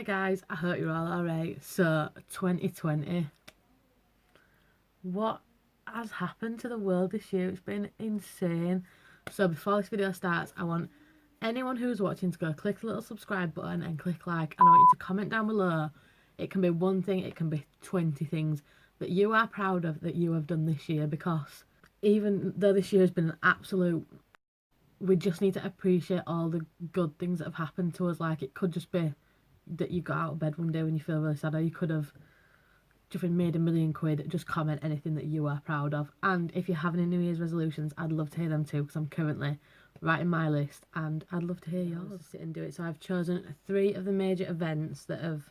Hi guys, I hope you're all alright. So, 2020. What has happened to the world this year? It's been insane. So before this video starts, I want anyone who's watching to go click the little subscribe button and click like. And I want you to comment down below. It can be one thing, it can be 20 things that you are proud of that you have done this year, because even though this year has been an absolute, we just need to appreciate all the good things that have happened to us. Like, it could just be that you got out of bed one day when you feel really sad, or you could have just made £1 million. Just comment anything that you are proud of. And if you have any New Year's resolutions, I'd love to hear them too, because I'm currently writing my list and I'd love to hear yours. Just sit and do it. So I've chosen 3 of the major events that have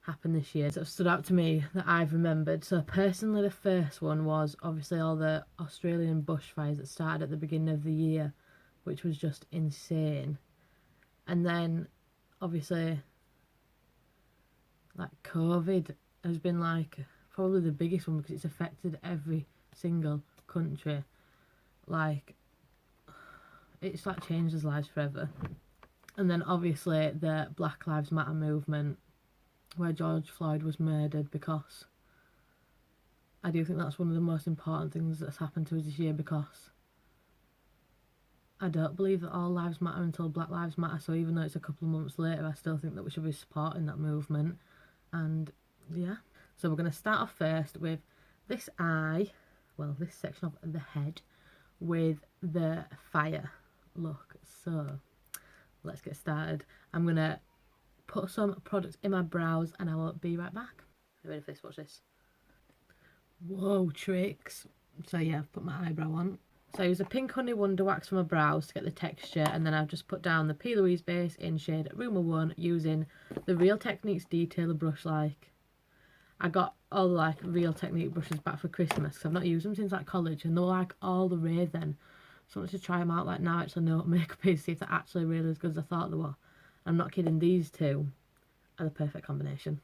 happened this year that have stood out to me, that I've remembered. So personally, the first one was obviously all the Australian bushfires that started at the beginning of the year, which was just insane. And then obviously, like, COVID has been like probably the biggest one, because it's affected every single country. Like, it's like changed his lives forever. And then obviously the Black Lives Matter movement, where George Floyd was murdered, because I do think that's one of the most important things that's happened to us this year, because I don't believe that all lives matter until Black Lives Matter. So even though it's a couple of months later, I still think that we should be supporting that movement. And yeah, so we're going to start off first with this eye, well, this section of the head, with the fire look. So let's get started. I'm going to put some products in my brows and I will be right back. You ready for this? Watch this. Whoa, tricks. So yeah, I've put my eyebrow on. So I use a pink honey wonder wax for my brows to get the texture, and then I've just put down the P. Louise base in shade Rumour 1 using the Real Techniques detailer brush. Like, I got all the like Real Technique brushes back for Christmas, because I've not used them since like college, and they were like all the rave then. So I wanted to try them out like now I actually know what makeup is, see if they're actually really as good as I thought they were. I'm not kidding, these two are the perfect combination.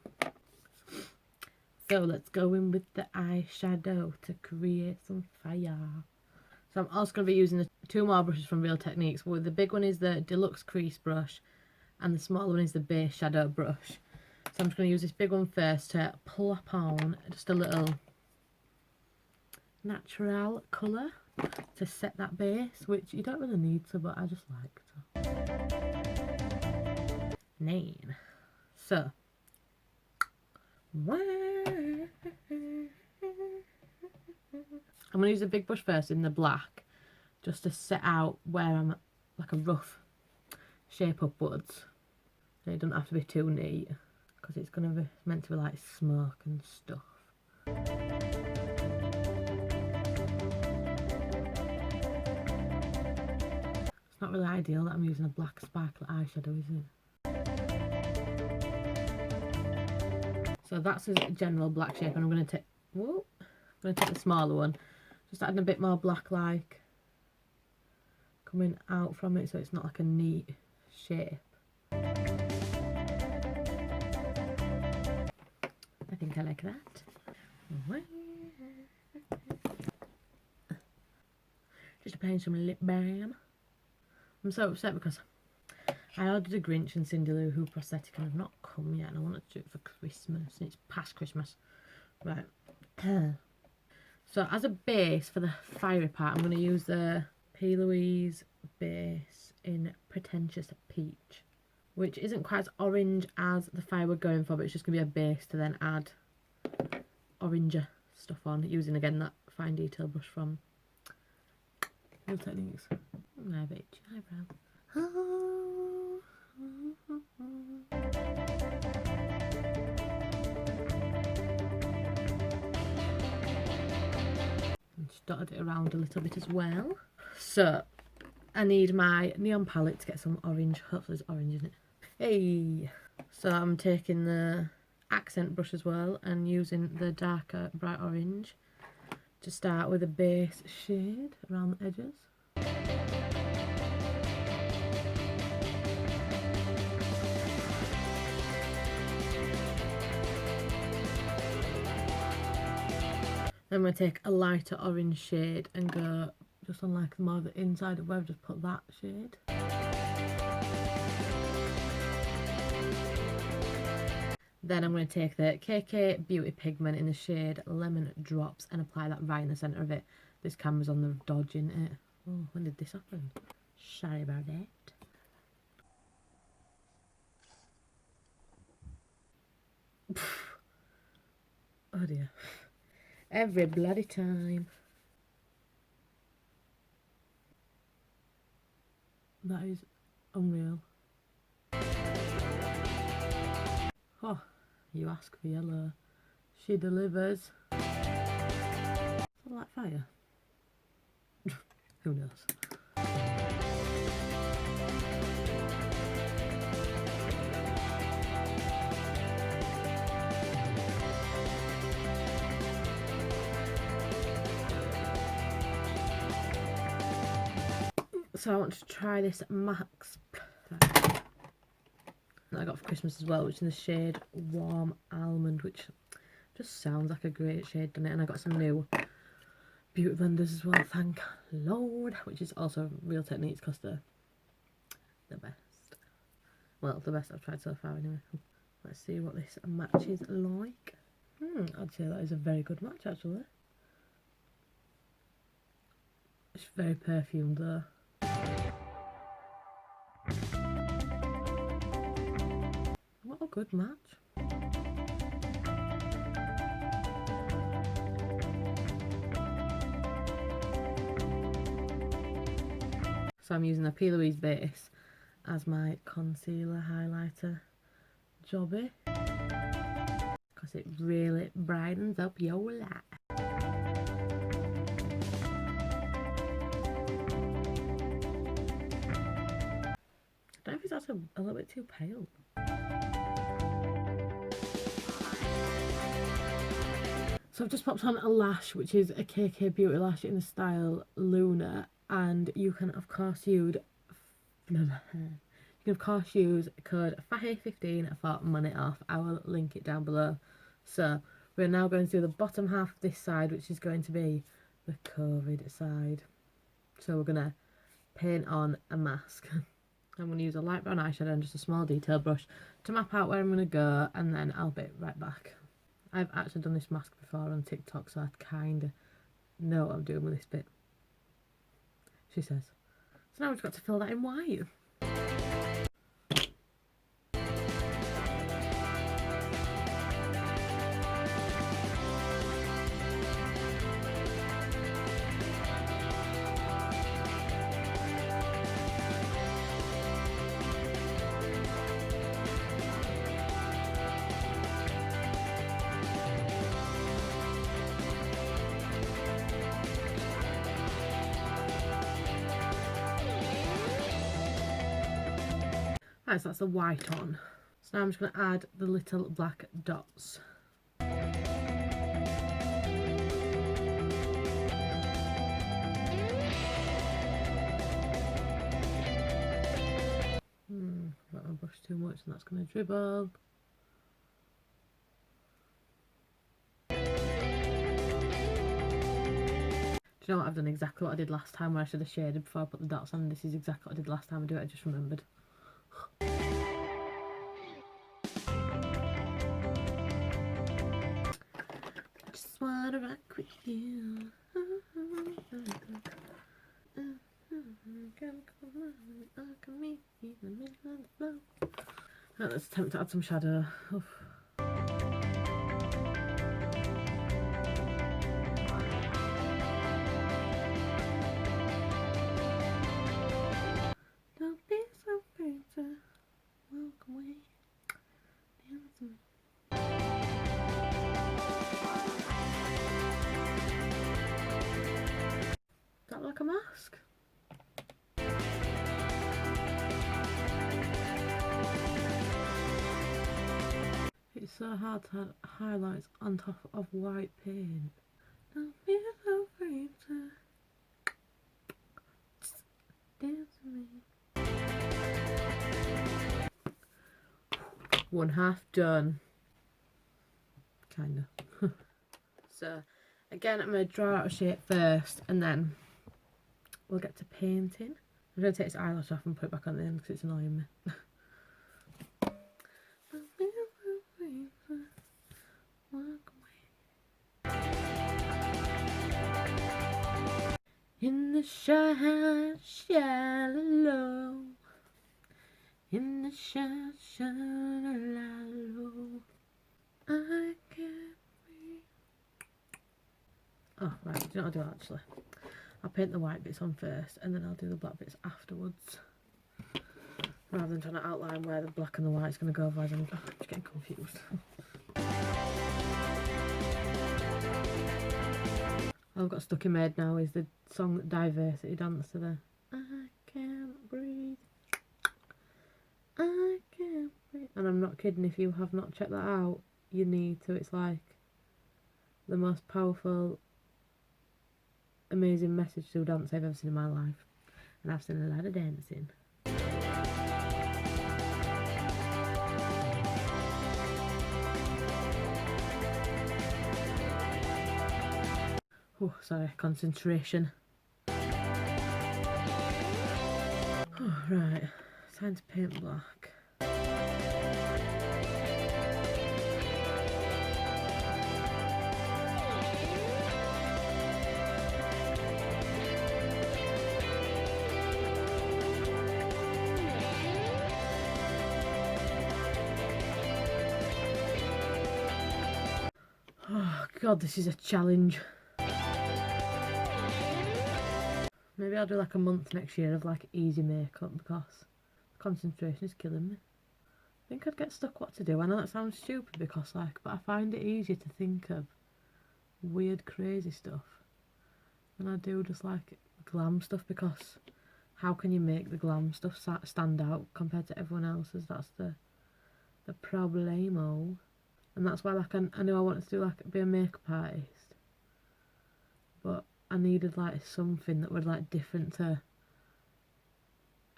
So let's go in with the eyeshadow to create some fire. So I'm also going to be using the 2 more brushes from Real Techniques. Well, the big one is the Deluxe Crease brush, and the smaller one is the Base Shadow brush. So I'm just going to use this big one first to plop on just a little natural colour to set that base, which you don't really need to, but I just like to. 9. So I'm going to use a big brush first in the black, just to set out where I'm like a rough shape upwards. So it doesn't have to be too neat, because it's going to be meant to be like smoke and stuff. It's not really ideal that I'm using a black sparkle eyeshadow, is it? So that's a general black shape, and I'm going to take the smaller one, just adding a bit more black like coming out from it, so it's not like a neat shape. I think I like that. Just applying some lip balm. I'm so upset because I ordered a Grinch and Cindy Lou Who prosthetic and I've not come yet, and I wanted to do it for Christmas, and it's past Christmas. Right. So as a base for the fiery part, I'm going to use the P. Louise base in Pretentious Peach, which isn't quite as orange as the fire we're going for, but it's just going to be a base to then add oranger stuff on, using again that fine detail brush from Real Techniques. My bitch eyebrow. Just dotted it around a little bit as well. So I need my neon palette to get some orange. Hopefully it's orange in it. Hey! So I'm taking the accent brush as well and using the darker bright orange to start with a base shade around the edges. Then we take a lighter orange shade and go just on like more of the inside of where I've just put that shade. Then I'm going to take the KK Beauty Pigment in the shade Lemon Drops and apply that right in the centre of it. This camera's on the dodge, isn't it? Oh, when did this happen? Sorry about that. Oh dear. Every bloody time. That is unreal. Oh, you ask for yellow. She delivers. Is that like fire? Who knows? So I want to try this Max that I got for Christmas as well, which is in the shade Warm Almond, which just sounds like a great shade, doesn't it? And I got some new beauty blenders as well, thank Lord, which is also Real Techniques because they're the best. Well, the best I've tried so far anyway. Let's see what this match is like. I'd say that is a very good match actually. It's very perfumed though. What a good match. So I'm using the P. Louise base as my concealer highlighter jobby because it really brightens up your life. I don't know if it's actually a little bit too pale. So I've just popped on a lash, which is a KK Beauty lash in the style Luna, and you can of course use code Fahey15 for money off. I will link it down below. So we're now going through the bottom half of this side, which is going to be the COVID side. So we're gonna paint on a mask. I'm going to use a light brown eyeshadow and just a small detail brush to map out where I'm going to go, and then I'll be right back. I've actually done this mask before on TikTok, so I kind of know what I'm doing with this bit. She says. So now we've got to fill that in white. Right, so that's the white on. So now I'm just going to add the little black dots. I've got my brush too much and that's going to dribble. Do you know what? I've done exactly what I did last time where I should have shaded before I put the dots on. This is exactly what I did last time I do it, I just remembered. Just wanna rock with you. Right, let's attempt to add some shadow. Oof. Don't be so afraid to walk away. Is that like a mask? It's so hard to add highlights on top of white paint. Don't be so afraid to dance with me. One half done. Kinda. So again, I'm going to draw out a shape first and then we'll get to painting. I'm going to take this eyelash off and put it back on the end because it's annoying me. In the shallow, in the shallow, I can't breathe. Oh, right, do you know what I'll do actually? I'll paint the white bits on first and then I'll do the black bits afterwards. Rather than trying to outline where the black and the white's going to go, otherwise I'm just getting confused. All I've got stuck in my head now is the song that Diversity danced to the I can't breathe, I can't breathe. And I'm not kidding, if you have not checked that out, you need to. It's like the most powerful, amazing message to a dance I've ever seen in my life. And I've seen a lot of dancing. Oh, sorry, concentration. Oh, right, time to paint black. Oh god, this is a challenge. Maybe I'll do like a month next year of like easy makeup because concentration is killing me. I think I'd get stuck what to do. I know that sounds stupid because like, but I find it easier to think of weird crazy stuff than I do just like glam stuff, because how can you make the glam stuff stand out compared to everyone else's? That's the problemo. And that's why like I knew I wanted to do like be a makeup artist, but I needed like something that was like different to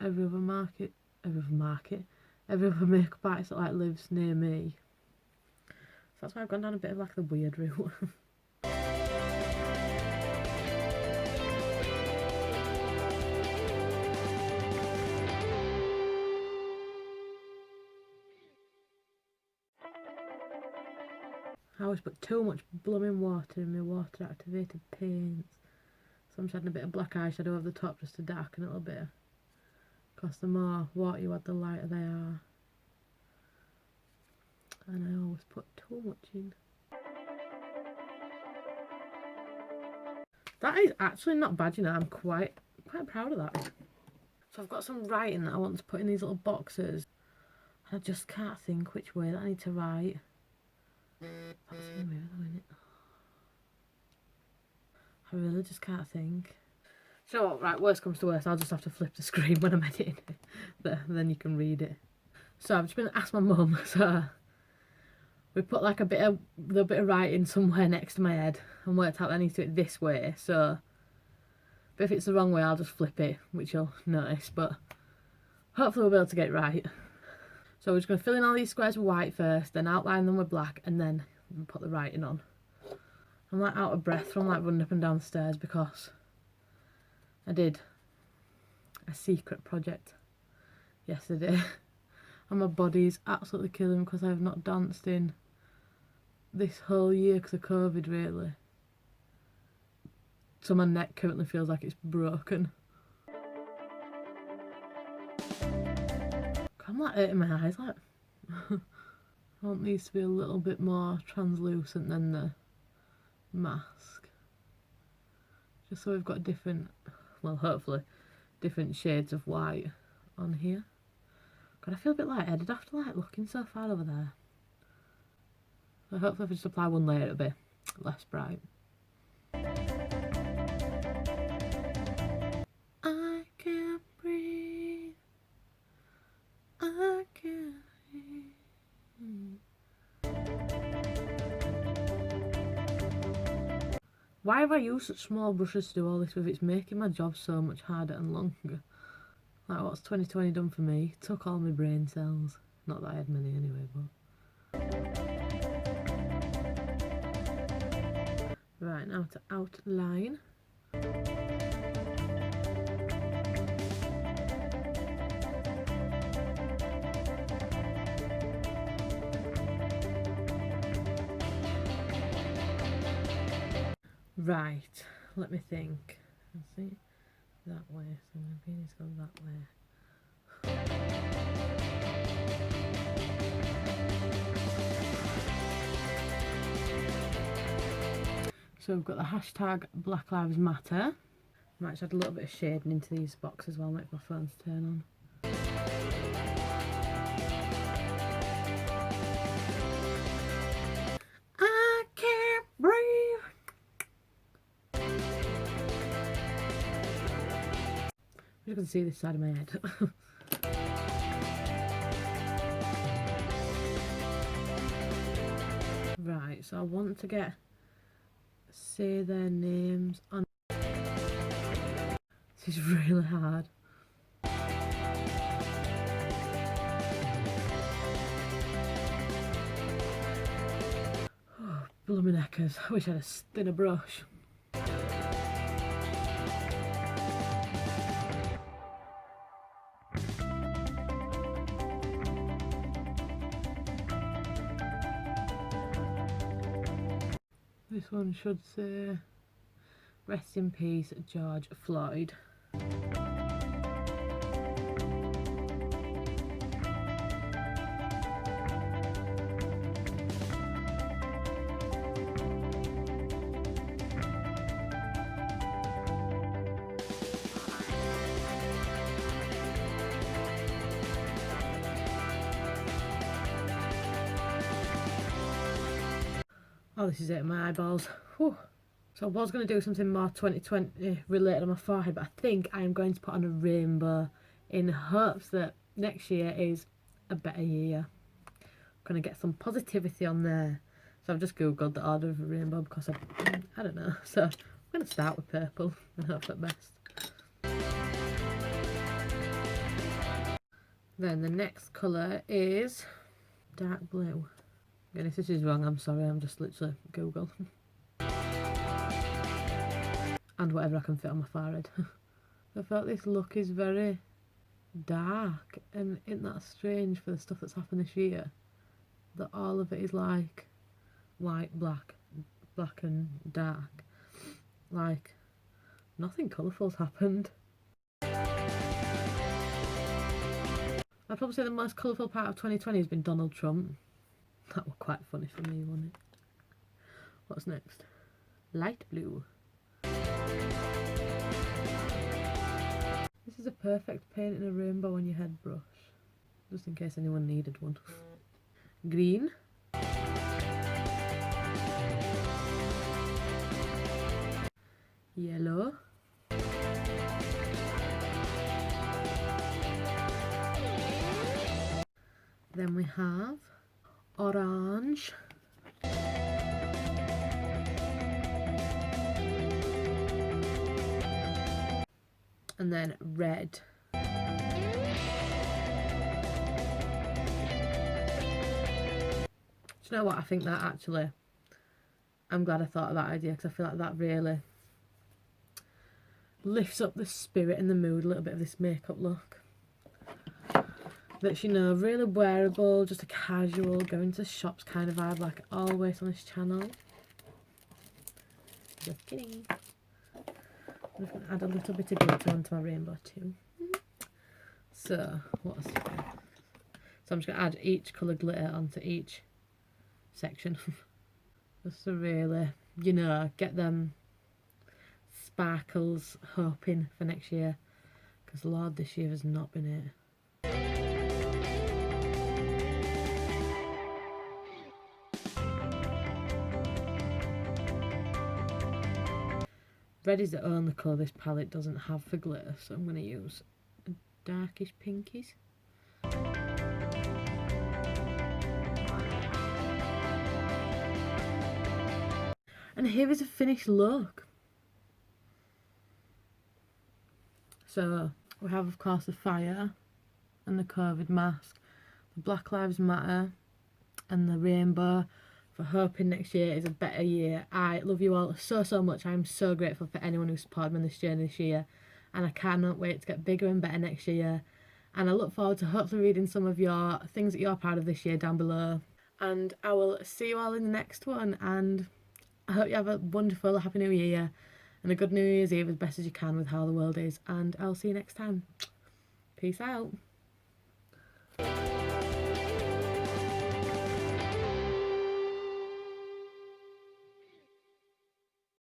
every other makeup artist that like lives near me. So that's why I've gone down a bit of like the weird route. I always put too much blooming water in my water activated paints. So I'm just adding a bit of black eyeshadow over the top just to darken it a little bit. Because the more water you add, the lighter they are. And I always put too much in. That is actually not bad, you know. I'm quite proud of that. So I've got some writing that I want to put in these little boxes. I just can't think which way that I need to write. That's in the mirror though, isn't it? I really just can't think. So right, worst comes to worst, I'll just have to flip the screen when I'm editing it. Then you can read it. So I've just been asked my mum, so we put like a bit of writing somewhere next to my head and worked out that I need to do it this way. So, but if it's the wrong way, I'll just flip it, which you'll notice. But hopefully we'll be able to get it right. So we're just going to fill in all these squares with white first, then outline them with black, and then put the writing on. I'm like out of breath from like running up and down the stairs because I did a secret project yesterday and my body's absolutely killing because I have not danced in this whole year because of COVID, really. So my neck currently feels like it's broken. I'm like hurting my eyes, like I want these to be a little bit more translucent than the mask, just so we've got different, well, hopefully different shades of white on here. God, I feel a bit lightheaded after like looking so far over there. So hopefully if I just apply one layer it'll be less bright. I can't breathe, I can't breathe. Why have I used such small brushes to do all this with? It's making my job so much harder and longer. Like, what's 2020 done for me? It took all my brain cells. Not that I had many anyway, but... Right, now to outline. Right, let me think. can see that way, so my penis goes that way. So we've got the hashtag Black Lives Matter. I might just add a little bit of shading into these boxes as well, make my phones turn on. I can't breathe. You can see this side of my head. Right, so I want to say their names on. This is really hard. Oh, blooming heckers. I wish I had a thinner brush. This one should say, rest in peace, George Floyd. Oh, this is it, my eyeballs. Whew. So I was going to do something more 2020 related on my forehead, but I think I am going to put on a rainbow in hopes that next year is a better year. I'm going to get some positivity on there. So I've just googled the order of a rainbow because I don't know. So I'm going to start with purple and hope for the best. Then the next colour is dark blue. Again, if this is wrong, I'm sorry, I'm just literally Google. And whatever I can fit on my forehead. I felt this look is very dark, and isn't that strange for the stuff that's happened this year? That all of it is like white, black and dark. Like, nothing colourful's happened. I'd probably say the most colourful part of 2020 has been Donald Trump. That was quite funny for me, wasn't it? What's next? Light blue. This is a perfect painting a rainbow on your head brush. Just in case anyone needed one. Green. Yellow. Then we have orange. And then red. Do you know what? I think that actually, I'm glad I thought of that idea, because I feel like that really lifts up the spirit and the mood a little bit of this makeup look. That's, you know, really wearable, just a casual, going to shops kind of vibe, like always on this channel. Just kidding. I'm just going to add a little bit of glitter onto my rainbow too. So, what's so I'm just going to add each colour glitter onto each section. Just to really, you know, get them sparkles hoping for next year. Because Lord, this year has not been it. Red is the only colour this palette doesn't have for glitter, so I'm going to use a darkish pinkies. And here is a finished look. So we have, of course, the fire and the COVID mask, the Black Lives Matter and the rainbow, for hoping next year is a better year. I love you all so much. I'm so grateful for anyone who supported me on this journey this year, and I cannot wait to get bigger and better next year. And I look forward to hopefully reading some of your things that you're proud of this year down below. And I will see you all in the next one, and I hope you have a wonderful, happy new year, And a good New Year's Eve as best as you can with how the world is. And I'll see you next time. Peace out.